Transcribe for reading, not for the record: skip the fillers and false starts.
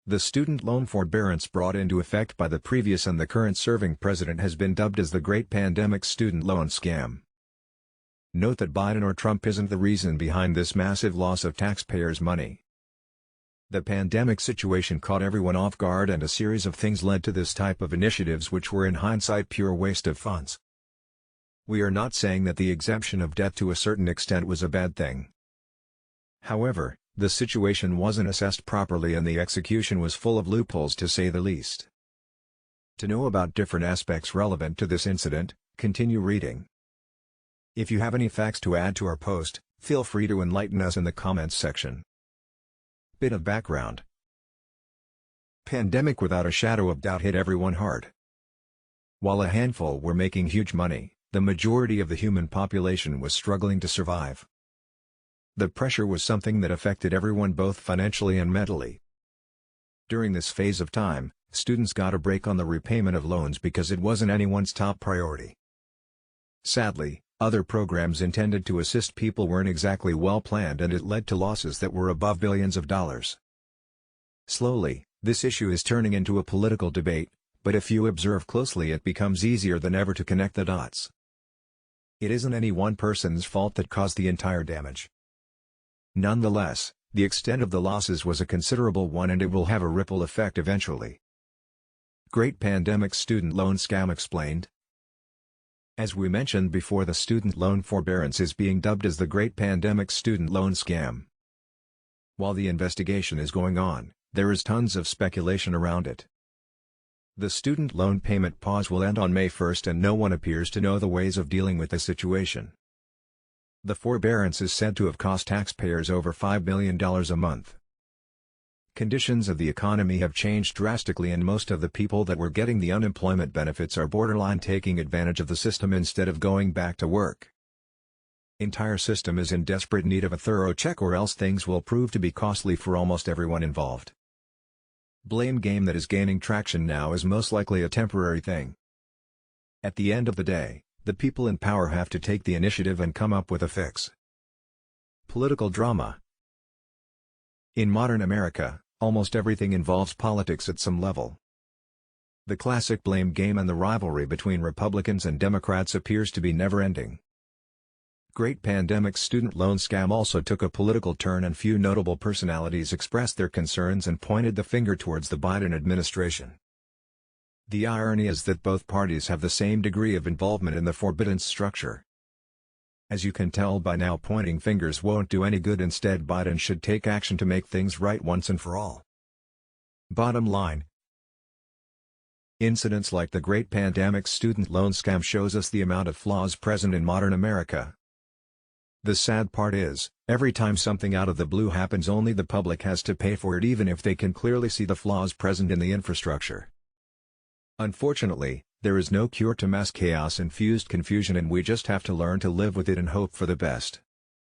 The student loan forbearance brought into effect by the previous and the current serving president has been dubbed as the Great Pandemic Student Loan Scam. Note that Biden or Trump isn't the reason behind this massive loss of taxpayers' money. The pandemic situation caught everyone off guard, and a series of things led to this type of initiatives which were in hindsight pure waste of funds. We are not saying that the exemption of debt to a certain extent was a bad thing. However, the situation wasn't assessed properly and the execution was full of loopholes to say the least. To know about different aspects relevant to this incident, continue reading. If you have any facts to add to our post, feel free to enlighten us in the comments section. Bit of background. Pandemic without a shadow of doubt hit everyone hard. While a handful were making huge money, the majority of the human population was struggling to survive. The pressure was something that affected everyone both financially and mentally. During this phase of time, students got a break on the repayment of loans because it wasn't anyone's top priority. Sadly, other programs intended to assist people weren't exactly well planned, and it led to losses that were above billions of dollars. Slowly, this issue is turning into a political debate, but if you observe closely it becomes easier than ever to connect the dots. It isn't any one person's fault that caused the entire damage. Nonetheless, the extent of the losses was a considerable one, and it will have a ripple effect eventually. Great Pandemic Student Loan Scam explained. As we mentioned before, the student loan forbearance is being dubbed as the Great Pandemic Student Loan Scam. While the investigation is going on, there is tons of speculation around it. The student loan payment pause will end on May 1st, and no one appears to know the ways of dealing with the situation. The forbearance is said to have cost taxpayers over $5 billion a month. Conditions of the economy have changed drastically, and most of the people that were getting the unemployment benefits are borderline taking advantage of the system instead of going back to work. Entire system is in desperate need of a thorough check, or else things will prove to be costly for almost everyone involved. Blame game that is gaining traction now is most likely a temporary thing. At the end of the day, the people in power have to take the initiative and come up with a fix. Political drama. In modern America, almost everything involves politics at some level. The classic blame game and the rivalry between Republicans and Democrats appears to be never-ending. Great Pandemic Student Loan Scam also took a political turn, and few notable personalities expressed their concerns and pointed the finger towards the Biden administration. The irony is that both parties have the same degree of involvement in the forbearance structure. As you can tell by now, pointing fingers won't do any good. Instead, Biden should take action to make things right once and for all. Bottom line: incidents like the Great Pandemic Student Loan Scam shows us the amount of flaws present in modern America. The sad part is, every time something out of the blue happens, only the public has to pay for it, even if they can clearly see the flaws present in the infrastructure. Unfortunately, there is no cure to mass chaos-infused confusion, and we just have to learn to live with it and hope for the best.